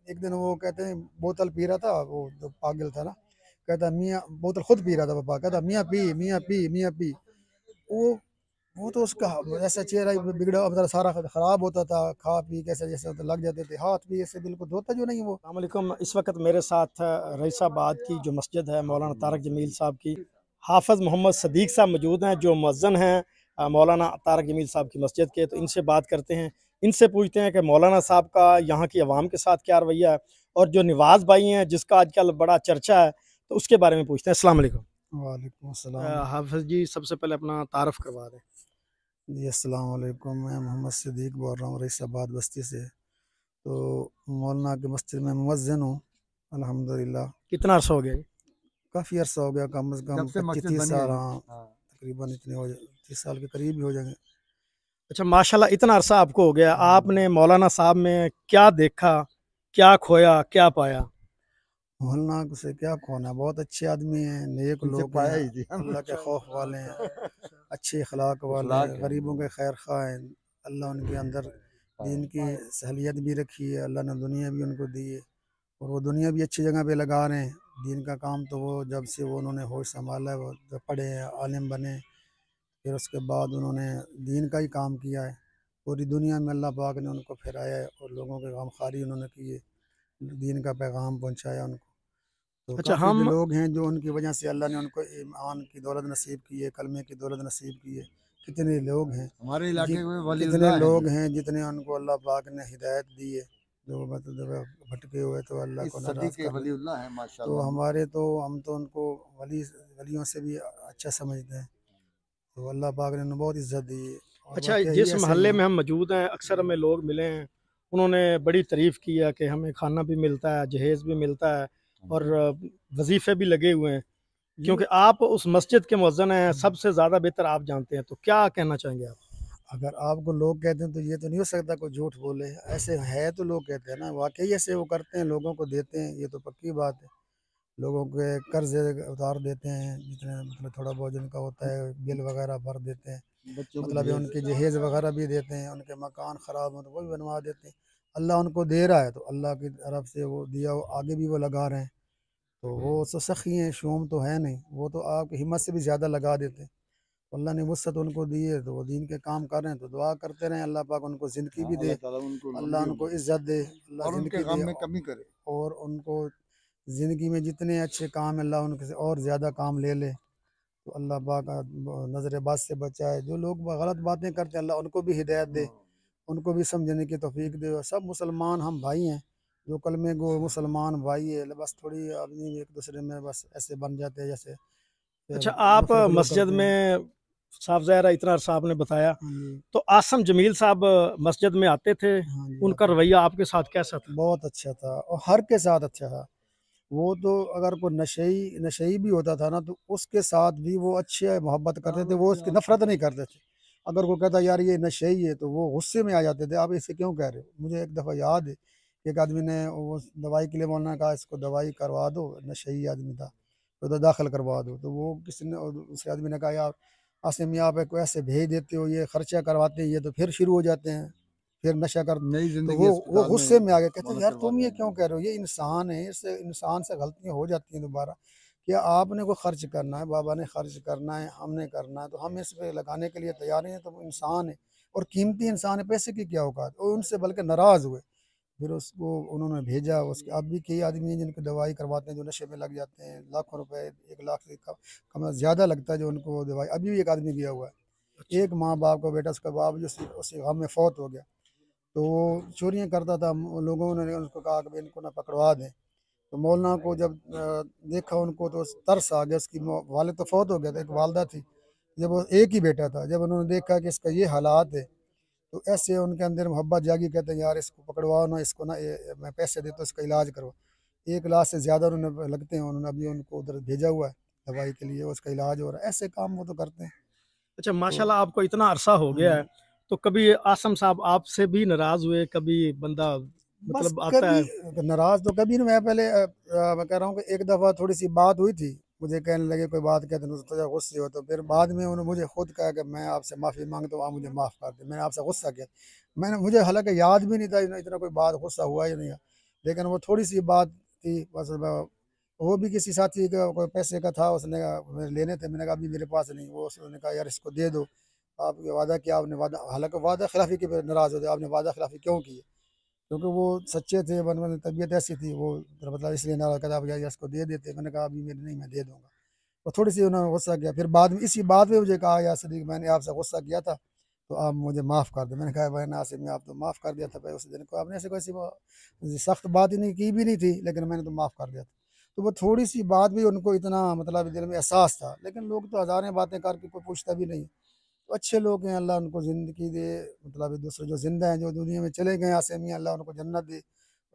एक दिन वो कहते हैं बोतल पी रहा था, वो जो पागल था ना, कहता मियाँ, बोतल खुद पी रहा था पापा, कहता मियाँ पी, मियाँ पी, मियाँ पी। वो वो तो उसका ऐसा चेहरा ही बिगड़ा, मतलब सारा खराब होता था, खा पी कैसे जैसे तो लग जाते थे, हाथ भी ऐसे बिल्कुल धोता जो नहीं वो। अस्सलामुअलैकुम। इस वक्त मेरे साथ रईसाबाद की जो मस्जिद है मौलाना तारक जमील साहब की, हाफ़िज़ मोहम्मद सदीक साहब मौजूद हैं जो मुअज्जिन हैं मौलाना तारक जमील साहब की मस्जिद के। तो इनसे बात करते हैं, इनसे पूछते हैं कि मौलाना साहब का यहाँ की आवाम के साथ क्या रवैया है, और जो नवाज़ भाई हैं जिसका आजकल बड़ा चर्चा है, तो उसके बारे में पूछते हैं। अस्सलाम वालेकुम। वालेकुम अस्सलाम। हाफ़िज़ जी, सबसे पहले अपना तारफ़ करवा दें। जी अस्सलाम वालेकुम, मैं मोहम्मद सिद्दीक बोल रहा हूँ रईसाबाद बस्ती से। तो मौलाना की मस्जिद में मुअज्जिन हूँ अल्हम्दुलिल्लाह। कितना अर्सा हो गया जी? काफ़ी अरसा हो गया, कम से जब कम से पच्चीस मस्जिद तीस बनी है साल जी। हाँ, हाँ। तकरीबन इतने हो जाए, 30 साल के करीब ही हो जाएंगे। अच्छा, माशाल्लाह, इतना अरसा आपको हो गया, आपने मौलाना साहब में क्या देखा, क्या खोया, क्या पाया? मोहल्ला से क्या खोना, बहुत अच्छे आदमी हैं, नेक इनसे लोग पाया हैं, ही जी हमने। अल्लाह के खौफ वाले हैं, अच्छे अखलाक वाले हैं, इखलाक है गरीबों उनमें। के खैर खा हैं। अल्लाह उनके अंदर दीन की सहलियत भी रखी है, अल्लाह ने दुनिया भी उनको दी है, और वो दुनिया भी अच्छी जगह पे लगा रहे हैं। दीन का काम तो वो जब से वो उन्होंने होश संभाला है, वो जब पढ़े हैं, आलिम बने, फिर उसके बाद उन्होंने दीन का ही काम किया है। पूरी दुनिया में अल्लाह पाक ने उनको फैलाया है, और लोगों के गमखारी उन्होंने की है, दीन का पैगाम पहुँचाया उनको। तो अच्छा, काफ़ी भी हम लोग हैं जो उनकी वजह से अल्लाह ने उनको ईमान की दौलत नसीब की है, कलमे की दौलत नसीब की है। कितने लोग हैं, हमारे जि इलाके में कितने वलीउल्लाह हैं लोग जी। हैं जितने उनको अल्लाह पाक ने हिदायत दी है, जो मतलब भटके हुए तो अल्लाह इस को सदी नाराज़ के कर रहे। वलीउल्लाह हैं तो माशाल्लाह। हमारे तो हम तो उनको वलियों से भी अच्छा समझते हैं। तो अल्लाह पाक ने उन्हें बहुत इज़्ज़त दी है, और अच्छा, वाक़ई ही जिस ऐसे ही मोहल्ले हैं। में हम मौजूद हैं, अक्सर हमें लोग मिले हैं, उन्होंने बड़ी तारीफ़ की है कि हमें खाना भी मिलता है, जहेज़ भी मिलता है, और वज़ीफ़े भी लगे हुए हैं। ये क्योंकि आप उस मस्जिद के मुअज़्ज़िन हैं, सबसे ज़्यादा बेहतर आप जानते हैं, तो क्या कहना चाहेंगे आप? अगर आपको लोग कहते हैं तो ये तो नहीं हो सकता कोई झूठ बोले, ऐसे है तो लोग कहते हैं ना, वाक़ई ऐसे वो करते हैं, लोगों को देते हैं, ये तो पक्की बात है। लोगों के कर्ज़ उतार देते हैं, जितने मतलब थोड़ा बहुत जिनका होता है, बिल वगैरह भर देते हैं। बच्चों को मतलब ये जहेज उनके जहेज़ वगैरह भी देते हैं, उनके मकान ख़राब हो तो वो भी बनवा देते हैं। अल्लाह उनको दे रहा है, तो अल्लाह की तरफ से वो दिया, वो आगे भी वो लगा रहे हैं। तो वो तो सखी हैं, शूम तो है नहीं, वो तो आपकी हिम्मत से भी ज़्यादा लगा देते हैं। तो अल्लाह ने वुसअत उनको दी है, तो वो दीन के काम कर रहे हैं, तो दुआ करते रहें अल्लाह पाक उनको ज़िंदगी हाँ, भी दे, अल्लाह ताला उनको अल्लाह लंबी उनको उम्र इज़्ज़त दे, अल्लाह और उनके ज़िंदगी दे, गम में कमी करे। और उनको ज़िंदगी में जितने अच्छे काम है अल्लाह उनके से और ज़्यादा काम ले ले। तो अल्लाह पाक नज़र बद से बचाए, जो लोग गलत बातें करते हैं अल्लाह उनको भी हिदायत दे, उनको भी समझने की तौफीक दे। और सब मुसलमान हम भाई हैं, जो कलमे गो मुसलमान भाई है, बस थोड़ी आदमी एक दूसरे में बस ऐसे बन जाते हैं जैसे अच्छा, आप नफरत लोग मस्जिद करते हैं। में, साहब ज़ाहिर है इतना अर्सा आपने बताया, हाँ जी। तो आसिम जमील साहब मस्जिद में आते थे, हाँ जी उनका आते थे। रवैया आपके साथ कैसा था? बहुत अच्छा था, और हर के साथ अच्छा था। वो तो अगर कोई नशेई नशेई भी होता था ना, तो उसके साथ भी वो अच्छे मोहब्बत करते थे, वो उसकी नफ़रत नहीं करते थे। अगर कोई कहता यार ये नशेई है, तो वो गुस्से में आ जाते थे, आप इसे क्यों कह रहे हो? मुझे एक दफ़ा याद है, एक आदमी ने वो दवाई के लिए मौलाना ने कहा इसको दवाई करवा दो, नशेई आदमी था, तो उधर दाखिल करवा दो। तो वो किसी ने, और दूसरे आदमी ने कहा यार आसिम यहाँ पे को ऐसे भेज देते हो, ये खर्चा करवाते हैं, ये तो फिर शुरू हो जाते हैं, फिर नशा कर। नई तो जिंदगी वो अस्पताल गुस्से में आ गए, में कहते बंद यार तुम करवाते ये हैं। क्यों कह रहे हो, ये इंसान है, इससे इंसान से गलतियां हो जाती हैं दोबारा। क्या आपने को खर्च करना है, बाबा ने खर्च करना है, हमने करना है, तो हम इस पे लगाने के लिए तैयार हैं। तो वो इंसान है, और कीमती इंसान है, पैसे की क्या औकात। और उनसे बल्कि नाराज़ हुए, फिर उसको उन्होंने भेजा। उसके अब भी कई आदमी हैं जिनकी दवाई करवाते हैं, जो नशे में लग जाते हैं, लाखों रुपए, 1 लाख से कम ज़्यादा लगता है जो उनको दवाई। अभी भी एक आदमी गया हुआ है, अच्छा। एक माँ बाप का बेटा, उसका बाप जो उसी गम में फौत हो गया। तो वो चोरियाँ करता था, लोगों ने उसको कहा कि भाई इनको ना पकड़वा दें। तो मौलाना को जब देखा उनको, तो तरस आ गया। उसकी वालिद तो फौत हो गया था, एक वालदा थी, जब वो एक ही बेटा था, जब उन्होंने देखा कि इसका ये हालात है, तो ऐसे उनके अंदर मोहब्बत जागी। कहते हैं यार इसको पकड़वाओ ना, इसको ना, मैं पैसे देता हूँ, इसका इलाज करवा। 1 लाख से ज़्यादा उन्होंने लगते हैं, उन्होंने अभी उनको उधर भेजा हुआ है दवाई के लिए, उसका इलाज हो रहा है। ऐसे काम वो तो करते हैं। अच्छा, तो माशाल्लाह, आपको इतना अरसा हो हाँ गया जी। है, तो कभी आसिम साहब आपसे भी नाराज़ हुए? कभी बंदा बस मतलब आता कभी है। नाराज़ तो कभी नहीं। मैं पहले मैं कह रहा हूँ कि एक दफ़ा थोड़ी-सी बात हुई थी। मुझे कहने लगे कोई बात कहते हैं तो थोड़ा गुस्से हो, तो फिर बाद में उन्होंने मुझे खुद कहा कि मैं आपसे माफ़ी माँगता हूँ, आप मुझे माफ़ कर दें। मैंने आपसे गुस्सा किया। मुझे हालाँकि याद भी नहीं था इतना इतना कोई बात गुस्सा हुआ या नहीं। लेकिन वो थोड़ी सी बात थी बस। वो भी किसी साथी का कोई पैसे का था, उसने कहा मेरे लेने थे, मैंने कहा अभी मेरे पास नहीं। वो उसने कहा यार इसको दे दो, आपने वादा किया, आपने वादा, हालांकि वादा खिलाफी के पे नाराज़ होते, आपने वादा खिलाफी क्यों की है? क्योंकि वो सच्चे थे, मतलब तबीयत ऐसी थी, वो मतलब इसलिए नाराज़ करा, आप यार इसको दे देते। मैंने कहा अभी मेरे नहीं, मैं दे दूंगा। तो थोड़ी सी उन्होंने गुस्सा किया। फिर बाद में इसी बात में मुझे कहा यार सदीक, मैंने आपसे गुस्सा किया था, तो आप मुझे माफ़ कर दें। मैंने कहा भाई नासिर, मैं आप तो माफ़ कर दिया था भाई, उस दिन को आपने ऐसे कोई सख्त बात ही नहीं की भी नहीं थी, लेकिन मैंने तो माफ़ कर दिया था। तो वो थोड़ी सी बात भी उनको इतना मतलब दिल में एहसास था। लेकिन लोग तो हज़ारें बातें करके कोई पूछता भी नहीं। तो अच्छे लोग हैं, अल्लाह उनको ज़िंदगी दे, मतलब एक दूसरे जो ज़िंदा हैं, जो दुनिया में चले गए आसे मियाँ, अल्लाह उनको जन्नत दे,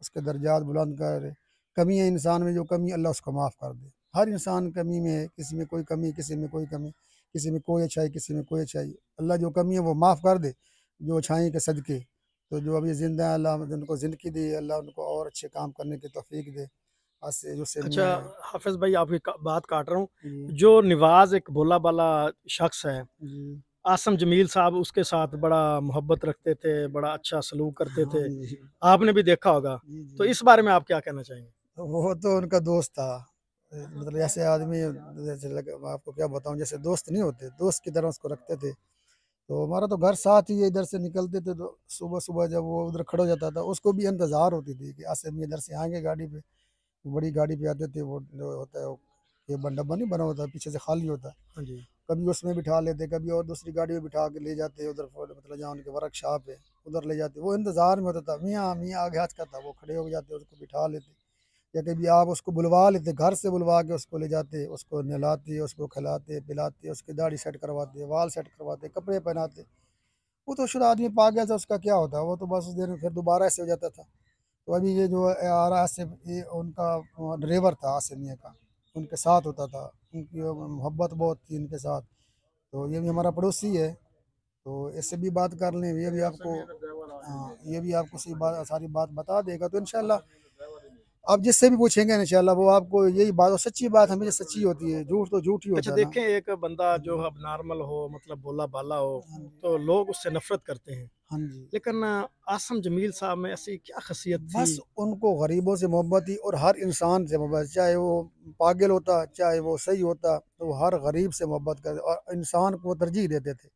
उसके दर्जात बुलंद करे। कमी है इंसान में, जो कमी है, अल्लाह उसको माफ़ कर दे। हर इंसान कमी में है, किसी में कोई कमी, किसी में कोई कमी, किसी में कोई अच्छाई, किसी में कोई अच्छाई। अल्लाह जो कमी है वो माफ़ कर दे, जो अच्छाई के सदक़े। तो जो अभी ज़िंदा है, अल्लाह उनको ज़िंदगी दे, अल्लाह उनको और अच्छे काम करने की तौफ़ीक दे। आज से जो अच्छा, सेमियाँ हैं। हाफ़िज़ भाई आपकी बात काट रहा हूँ। जी, जो नवाज़ एक भोला भाला शख्स है, जी। आसम जमील साहब उसके साथ बड़ा मोहब्बत रखते थे, बड़ा अच्छा सलूक करते हाँ थे। जी। आपने भी देखा होगा। जी, तो जी। इस बारे में आप क्या कहना चाहेंगे? तो वो तो उनका दोस्त था। मतलब ऐसे आदमी, जैसे मैं आपको क्या बताऊँ, जैसे दोस्त नहीं होते, दोस्त की तरह उसको रखते थे। तो हमारा तो घर साथ ही है, इधर से निकलते थे तो सुबह-सुबह जब वो उधर खड़ा हो जाता था, उसको भी इंतज़ार होती थी कि आसिम इधर से आएँगे गाड़ी पे। बड़ी गाड़ी पे आते थे, वो जो होता है वो, ये डब्बा नहीं बना होता, पीछे से खाली होता है। हाँ जी। कभी उसमें बिठा लेते, कभी और दूसरी गाड़ी में बिठा के ले जाते उधर, मतलब जहाँ उनके वर्कशॉप है, उधर ले जाते। वो इंतज़ार में होता था, मियाँ, मियाँ आगे हँचता था, वो खड़े हो जाते, उसको बिठा लेते। या कभी आप उसको बुलवा लेते, घर से बुलवा के उसको ले जाते, उसको नहलाते, उसको खिलाते, पिलाते, उसकी दाढ़ी सेट करवाते, बाल सेट करवाते, कपड़े पहनाते। वो तो शुद्ध आदमी पा गया था, उसका क्या होता है, वो तो बस उस दिन फिर दोबारा ऐसे हो जाता था। तो अभी ये जो आ रहा है आसिफ, ये उनका ड्राइवर था आसिफ मियाँ का, उनके साथ होता था, उनकी मोहब्बत बहुत थी इनके साथ। तो ये भी हमारा पड़ोसी है, तो इससे भी बात कर लें, ये भी आपको, हाँ, ये भी आपको सही बात, सारी बात बता देगा। तो इंशाल्लाह आप जिससे भी पूछेंगे इंशाल्लाह वो आपको यही बात, और सच्ची बात हमेशा सच्ची होती है, झूठ तो झूठ ही अच्छा होता है ना। देखें, एक बंदा हाँ जो जी, अब नॉर्मल हो, मतलब भोला-भाला हो, हाँ जी, तो लोग उससे नफ़रत करते हैं। हाँ जी। लेकिन आसम जमील साहब में ऐसी क्या ख़ासियत थी? बस उनको गरीबों से मोहब्बत थी, और हर इंसान से मोहब्बत, चाहे वो पागल होता, चाहे वो सही होता, तो वो हर गरीब से मोहब्बत करते और इंसान को तरजीह देते थे।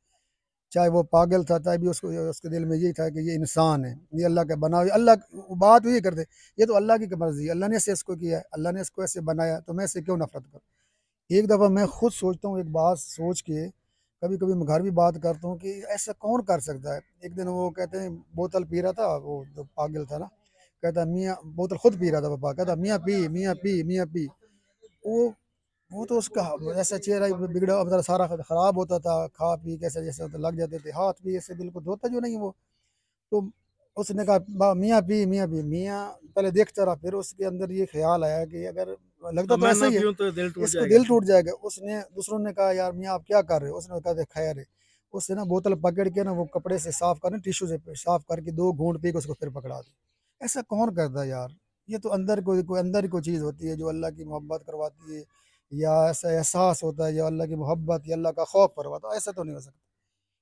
चाहे वो पागल था, चाहे भी उसको, उसके दिल में यही था कि ये इंसान है, ये अल्लाह का बना हुआ, अल्लाह वो बात वही करते, ये तो अल्लाह की मर्ज़ी है, अल्लाह ने ऐसे इसको किया है, अल्लाह ने इसको ऐसे बनाया, तो मैं इससे क्यों नफ़रत करूँ? एक दफ़ा मैं खुद सोचता हूँ, एक बात सोच के, कभी-कभी मैं घर भी बात करता हूँ कि ऐसा कौन कर सकता है? एक दिन वो कहते हैं बोतल पी रहा था, वो जो पागल था ना, कहता मियाँ, बोतल खुद पी रहा था पापा, कहता मियाँ पी, मियाँ पी, मियाँ पी। वो वो तो उसका ऐसा चेहरा ही बिगड़ा, मतलब सारा खराब होता था, खा पी के ऐसे जैसे होता, लग जाते थे, हाथ भी ऐसे बिल्कुल धोता जो नहीं वो। तो उसने कहा मियाँ पी, मियाँ पी, मियाँ पहले देखता रहा, फिर उसके अंदर ये ख्याल आया कि अगर, लगता अब तो मैं ऐसा ना ही है, पीऊँ तो दिल टूट इसको जाएगा। दिल टूट जाएगा। उसने, दूसरों ने कहा यार मियाँ आप क्या कर रहे हो? उसने कहा खैर है। उससे ना बोतल पकड़ के ना वो कपड़े से साफ करना, टिश्यू से साफ करके 2 घूंट पी के उसको फिर पकड़ा दी। ऐसा कौन करता है यार? ये तो अंदर कोई अंदर ही कोई चीज़ होती है जो अल्लाह की मोहब्बत करवाती है, या ऐसा एहसास होता है, या अल्लाह की मोहब्बत या अल्लाह का खौफ करवाता है, ऐसा तो नहीं हो सकता।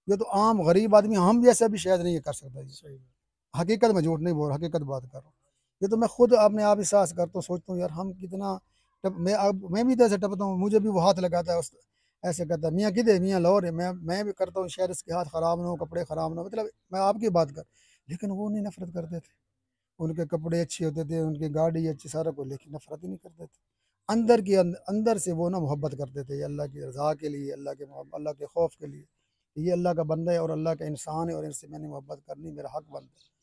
ये तो आम गरीब आदमी, हम जैसा भी शायद नहीं कर सकता ये। सही बात। हकीकत में झूठ नहीं बोल रहा, हकीकत बात कर रहा हूँ। ये तो मैं खुद अपने आप एहसास करता हूँ, सोचता हूँ यार हम कितना टप, मैं भी इधर से टपता हूँ, मुझे भी वो हाथ लगाता है, उस ऐसे कहता है मियाँ किधर, मियाँ लाहौर है। मैं भी करता हूँ, शायद इसके हाथ खराब ना हो, कपड़े खराब ना हो, मतलब मैं आपकी बात कर। लेकिन वो नहीं नफरत करते थे, उनके कपड़े अच्छे होते थे, उनकी गाड़ी अच्छी, सारा कुछ, लेकिन नफरत ही नहीं करते थे। अंदर की अंदर से वो ना मोहब्बत करते थे, ये अल्लाह की रज़ा के लिए, अल्लाह के अल्लाह के खौफ के लिए। ये अल्लाह का बंदा है और अल्लाह का इंसान है, और इनसे मैंने मोहब्बत करनी, मेरा हक बनता है।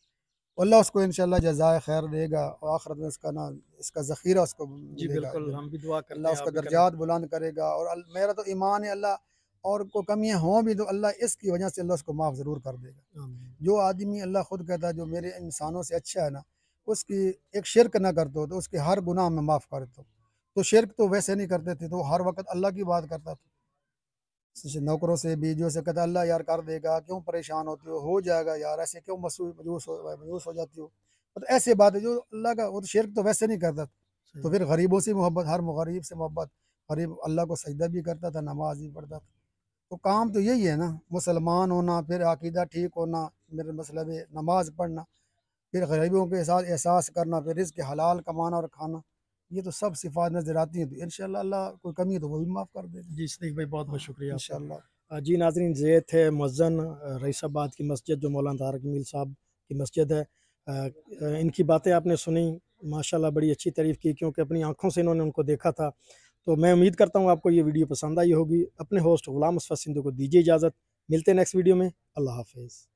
अल्लाह उसको इंशाल्लाह जज़ाए खैर देगा, और आखिरत में उसका ना, इसका ज़ख़ीरा उसको जी मिलेगा। बिल्कुल, जब हम भी दुआ करते अल्लाह हैं, आप उसका भी करें। दर्जात बुलंद करेगा, और मेरा तो ईमान है अल्लाह, और को कमियाँ हों भी तो अल्लाह इसकी वजह से अल्लाह उसको माफ़ ज़रूर कर देगा। आमीन। जो आदमी, अल्लाह खुद कहता है जो मेरे इंसानों से अच्छा है ना, उसकी एक शिरक ना करते हो तो उसके हर गुनाह में माफ़ कर दो। तो शिरक तो वैसे नहीं करते थे, तो वो हर वक़्त अल्लाह की बात करता था। जैसे नौकरों से, बीवियों से कहता अल्लाह यार कर देगा, क्यों परेशान होती हो जाएगा यार, ऐसे क्यों मायूस हो जाती हो। मतलब ऐसी बात है जो अल्लाह का, वो तो शिरक तो वैसे नहीं करता। सही तो बात। फिर गरीबों से मोहब्बत, हर गरीब से मोहब्बत, गरीब अल्लाह को सजदा भी करता था, नमाज भी पढ़ता था। तो काम तो यही है ना, मुसलमान होना, फिर अकीदा ठीक होना, मेरा मतलब है नमाज पढ़ना। फिर गरीबों के साथ एहसास करना, फिर रिज़्क़ हलाल कमाना और खाना, ये तो सब सिफ़ात नज़र आती हैं। तो इंशाअल्लाह अल्लाह कोई कमी है तो वो भी माफ़ कर देगा। जी सदीक भाई, बहुत बहुत शुक्रिया आपका। इंशाअल्लाह। जी नाज़रीन, ये थे मुअज़्ज़िन रईसाबाद की मस्जिद जो मौलाना तारक जमील साहब की मस्जिद है। इनकी बातें आपने सुनी, माशाल्लाह बड़ी अच्छी तारीफ़ की, क्योंकि अपनी आँखों से इन्होंने उनको देखा था। तो मैं उम्मीद करता हूँ आपको ये वीडियो पसंद आई होगी। अपने होस्ट ग़ुलाम मुस्तफ़ा सिंधू को दीजिए इजाज़त। मिलते हैं नेक्स्ट वीडियो में। अल्लाह हाफ़िज़।